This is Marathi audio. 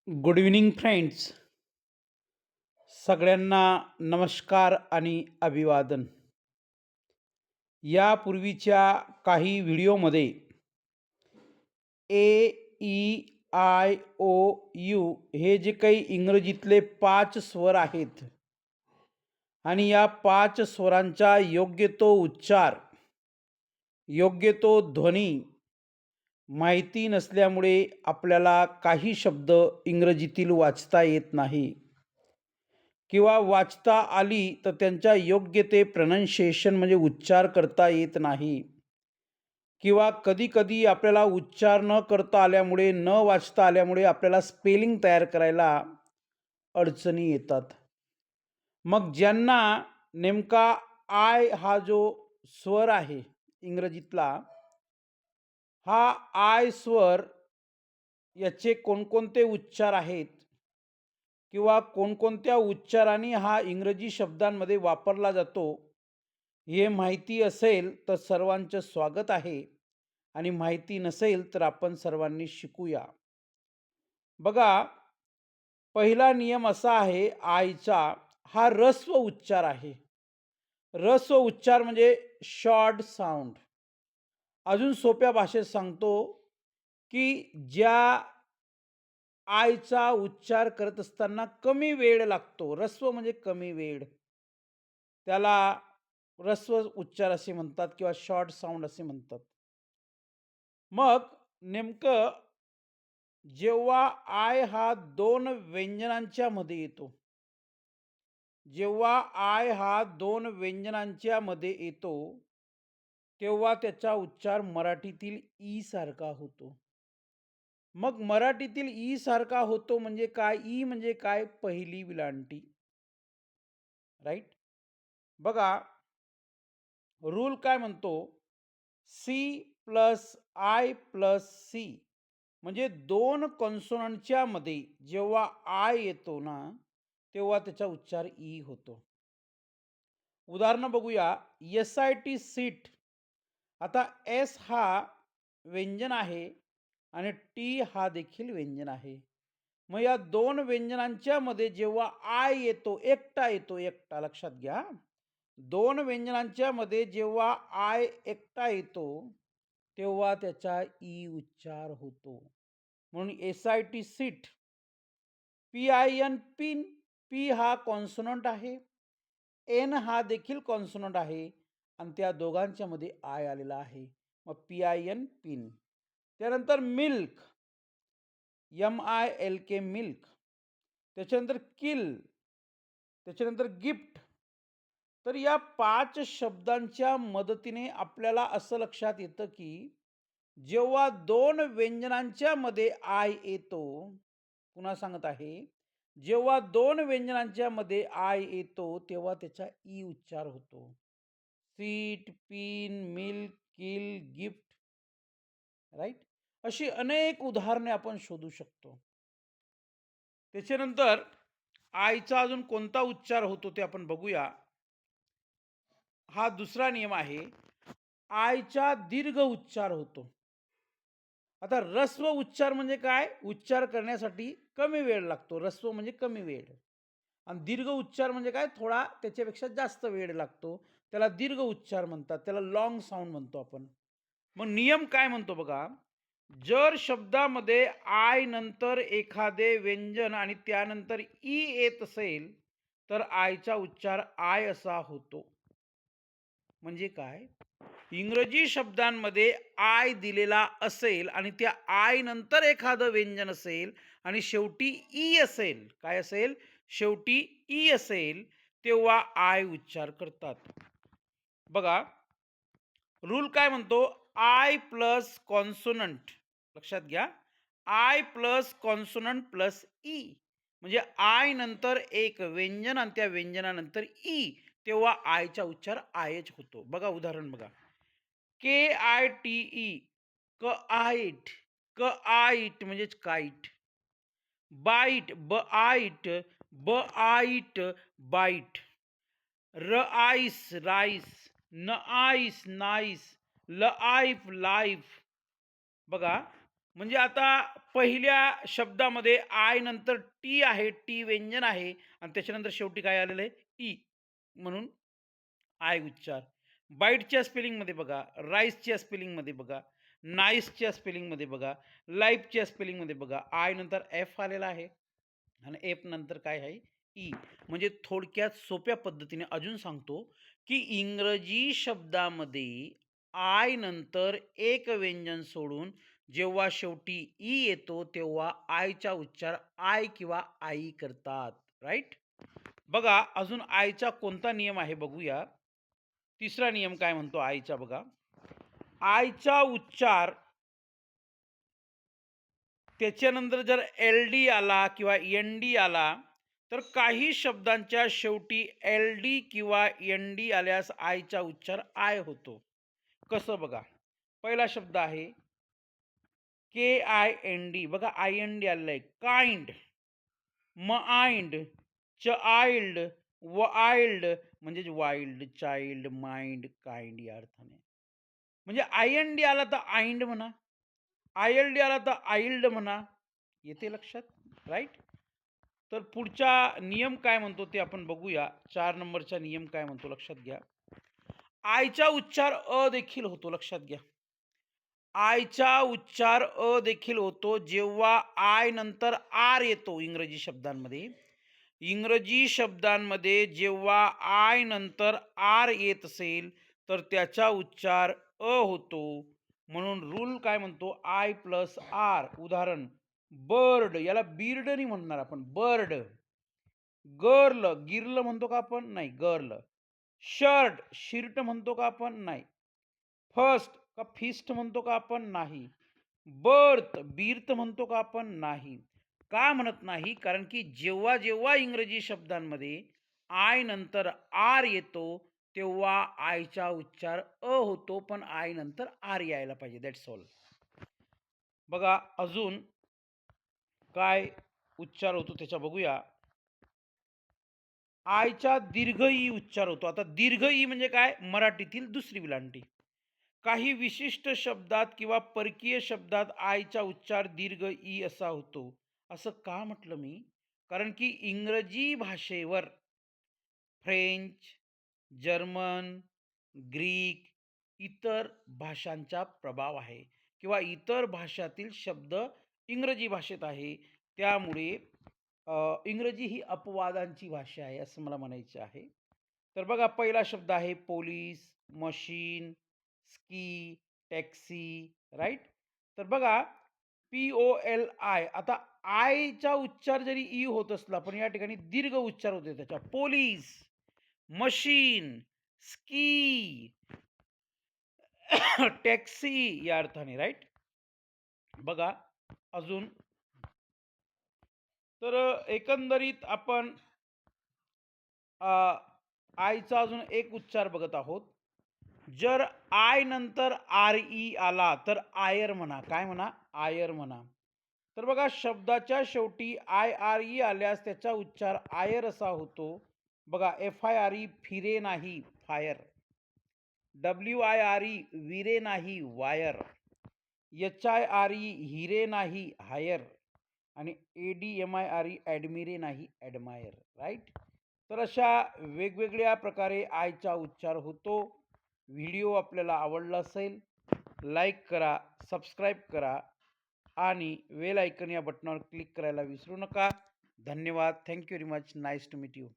Good evening friends. सगळ्यांना नमस्कार आणि अभिवादन. यापूर्वीच्या काही व्हिडिओमध्ये ए, ई, आय, ओ, यू हे जे काही इंग्रजीतले 5 स्वर आहेत आणि या 5 स्वरांचा योग्य तो उच्चार, योग्य तो ध्वनी माहिती नसल्यामुळे आपल्याला काही शब्द इंग्रजीतील वाचता येत नाही किंवा वाचता आली तर त्यांच्या योग्य ते प्रनन्शिएशन म्हणजे उच्चार करता येत नाही किंवा कधी-कधी आपल्याला उच्चार न करता आल्यामुळे, न वाचता आल्यामुळे आपल्याला स्पेलिंग तयार करायला अडचणी येतात. मग ज्यांना नेमका आय हा जो स्वर आहे इंग्रजीतला, हा आय स्वर याचे कोणकोणते उच्चार आहेत किंवा कोणकोणत्या उच्चारांनी हा इंग्रजी शब्दांमध्ये वापरला जातो, हे माहिती असेल तर सर्वांचं स्वागत आहे आणि माहिती नसेल तर आपण सर्वांनी शिकूया. बघा, पहिला नियम असा आहे आयचा, हा ऱ्हस्व उच्चार आहे. ऱ्हस्व उच्चार म्हणजे शॉर्ट साउंड. अजून सोप्या भाषेत सांगतो, की ज्या आयचा उच्चार करत असताना कमी वेळ लागतो. ऱ्हस्व म्हणजे कमी वेळ. त्याला ऱ्हस्व उच्चार असे म्हणतात किंवा शॉर्ट साउंड असे म्हणतात. मग नेमकं जेव्हा आय हा 2 व्यंजनांच्या मध्ये येतो, जेव्हा आय हा 2 व्यंजनांच्या मध्ये येतो, तेव्हा त्याचा उच्चार मराठीतील ई सारखा होतो. मग मराठीतील ई सारखा होतो म्हणजे काय? ई म्हणजे काय? पहिली विलांटी. राइट? बघा, रूल काय म्हणतो? C plus I plus C म्हणजे 2 कॉन्सोनंटच्या मध्ये जेव्हा आय येतो ना, तेव्हा त्याचा उच्चार ई होतो. उदाहरण बघूया. S-I-T seat. आता एस हा व्यंजन आहे आणि टी हा देखील व्यंजन आहे. मग या 2 व्यंजनांच्या मध्ये जेव्हा आय येतो, एकटा येतो, एकटा लक्षात घ्या. 2 व्यंजनांच्या मध्ये जेव्हा आय एकटा येतो, तेव्हा त्याचा ई उच्चार होतो. म्हणून S-I-T seat. P-I-N pin. P हा कॉन्सोनंट आहे. एन हा देखील कॉन्सोनंट आहे आणि त्या दोघांच्या मध्ये आय आलेला आहे. मग पी-आय-एन पिन. त्यानंतर मिल्क. एम-आय-एल-के मिल्क. त्याच्यानंतर किल. त्याच्यानंतर गिफ्ट. तर या 5 शब्दांच्या मदतीने आपल्याला असं लक्षात येतं, की जेव्हा 2 व्यंजनांच्या मध्ये आय येतो, पुन्हा सांगत आहे, जेव्हा 2 व्यंजनांच्या मध्ये आय येतो, तेव्हा त्याचा ई उच्चार होतो. सीट, पिन, मिल्क, किल, गिफ्ट. राइट? अशी अनेक उदाहरणे आपण शोधू शकतो. त्याच्यानंतर आयचा अजून कोणता उच्चार होतो ते आपण बघूया. हा दुसरा नियम आहे. आयचा दीर्घ उच्चार होतो. आता ऱ्हस्व उच्चार म्हणजे काय? उच्चार करण्यासाठी कमी वेळ लागतो. ऱ्हस्व म्हणजे कमी वेळ. आणि दीर्घ उच्चार म्हणजे काय? थोडा त्याच्यापेक्षा जास्त वेळ लागतो. त्याला दीर्घ उच्चार म्हणतात. त्याला लाँग साउंड म्हणतो आपण. मग नियम काय म्हणतो बघा. जर शब्दामध्ये आय नंतर एखादे व्यंजन आणि त्यानंतर ई येत असेल, तर आयचा उच्चार आय असा होतो. म्हणजे काय? इंग्रजी शब्दांमध्ये आय दिलेला असेल आणि त्या आय नंतर एखादं व्यंजन असेल आणि शेवटी ई असेल, काय असेल? शेवटी ई असेल, तेव्हा आय उच्चार करतात. बघा, रूल काय म्हणतो? I plus consonant. लक्षात घ्या. I plus consonant plus E म्हणजे आय नंतर एक व्यंजन आणि त्या व्यंजनानंतर ई, तेव्हा आयचा उच्चार आयच होतो. बघा उदाहरण बघा. के-आय-टी-ई, क-आईट. क-आईट म्हणजेच काईट. बाईट, ब-आईट, ब-आईट, बाईट. र-आईस, राईस. न-आईस, नाईस. ल-आईफ, लाईफ. बघा, म्हणजे आता पहिल्या शब्दामध्ये आय नंतर टी आहे, टी व्यंजन आहे आणि त्याच्यानंतर शेवटी काय आलेलं आहे? ई म्हणून आय उच्चार. बाईटच्या स्पेलिंगमध्ये बघा, राईसच्या स्पेलिंगमध्ये बघा, नाईसच्या स्पेलिंगमध्ये बघा, लाईफच्या स्पेलिंगमध्ये बघा. आय नंतर एफ आलेला आहे आणि एफ नंतर काय आहे? ई. म्हणजे थोडक्यात सोप्या पद्धतीने अजून सांगतो, की इंग्रजी शब्दामध्ये आय नंतर एक व्यंजन सोडून जेव्हा शेवटी ई येतो, तेव्हा आयचा उच्चार आय किंवा आई करतात. राइट? बघा अजून आयचा कोणता नियम आहे बघूया. तिसरा नियम काय म्हणतो आयचा बघा. आयचा उच्चार त्याच्यानंतर जर एल-डी आला किंवा एन-डी आला, तर काही शब्दांच्या शेवटी एल-डी किंवा एन-डी आल्यास आयचा उच्चार आय होतो. कसं बघा. पहिला शब्द आहे के-आय-एन-डी बघा आय-एन-डी आलेलं आहे. काइंड, माइंड, चाइल्ड, वाइल्ड म्हणजे वाइल्ड, चाइल्ड, माइंड, काइंड या अर्थाने. म्हणजे आय-एन-डी आला तर आइंड म्हणा. आय-एल-डी आला तर आइल्ड म्हणा. येते लक्षात? राइट? तर पुढचा नियम काय म्हणतो ते आपण बघूया. 4 नंबरचा नियम काय म्हणतो लक्षात घ्या. आयचा उच्चार अ देखील होतो लक्षात घ्या. आयचा उच्चार अ देखील होतो जेव्हा आय नंतर आर येतो इंग्रजी शब्दांमध्ये. इंग्रजी शब्दांमध्ये जेव्हा आय नंतर आर येत असेल, तर त्याचा उच्चार अ होतो. म्हणून रूल काय म्हणतो आय प्लस आर. उदाहरण बर्ड याला बीर्ड नाही म्हणणार आपण बर्ड. गर्ल गिर्ल म्हणतो का आपण? नाही गर्ल. शर्ट शिर्ट म्हणतो का आपण? नाही. फर्स्ट का फिस्ट म्हणतो का आपण? नाही. बर्थ बीर्थ म्हणतो का आपण? नाही. का म्हणत नाही? कारण की जेव्हा जेव्हा इंग्रजी शब्दांमध्ये आय नंतर आर येतो, तेव्हा आयचा उच्चार अ होतो, पण आय नंतर आर यायला पाहिजे. That's all. बघा अजून काय उच्चार होतो त्याच्या बघूया. आयचा दीर्घ ई उच्चार होतो. आता दीर्घ ई म्हणजे काय? मराठीतील दुसरी विलांटी. काही विशिष्ट शब्दात किंवा परकीय शब्दात आयचा उच्चार दीर्घ ई असा होतो. असं का म्हटलं मी? कारण की इंग्रजी भाषेवर फ्रेंच, जर्मन, ग्रीक, इतर भाषांचा प्रभाव आहे किंवा इतर भाषातील शब्द इंग्रजी भाषेत आहे. त्यामुळे इंग्रजी ही अपवादांची भाषा आहे असं मला म्हणायचं आहे. तर बघा पहिला शब्द आहे police, machine, ski, taxi, right? तर बघा पी-ओ-एल-आय आता आयचा उच्चार जरी ई होत असला, पण या ठिकाणी दीर्घ उच्चार होते त्याच्या. पोलीस, मशीन, स्की, टॅक्सी या अर्थाने राइट? बघा अजून तर एकंदरीत आपण आयचा अजून एक उच्चार बघत आहोत. जर आय नंतर आर ई आला तर आयर म्हणा. काय म्हणा? आयर म्हणा. तर बघा शब्दाच्या शेवटी आय आर ई आल्यास त्याचा उच्चार आयर असा होतो. बघा एफ आय आर ई फिरे नाही fire. W I R E विरे नाही wire. H I R E हिरे नाही हायर. आणि ADMIRE ॲडमिरे नाही ॲडमायर. राईट? तर अशा वेगवेगळ्या प्रकारे आयचा उच्चार होतो. व्हिडिओ आपल्याला आवडला असेल, लाईक करा, सबस्क्राईब करा आणि बेल आयकॉन या बटनावर क्लिक करायला विसरू नका. धन्यवाद. Thank you very much. Nice to meet you.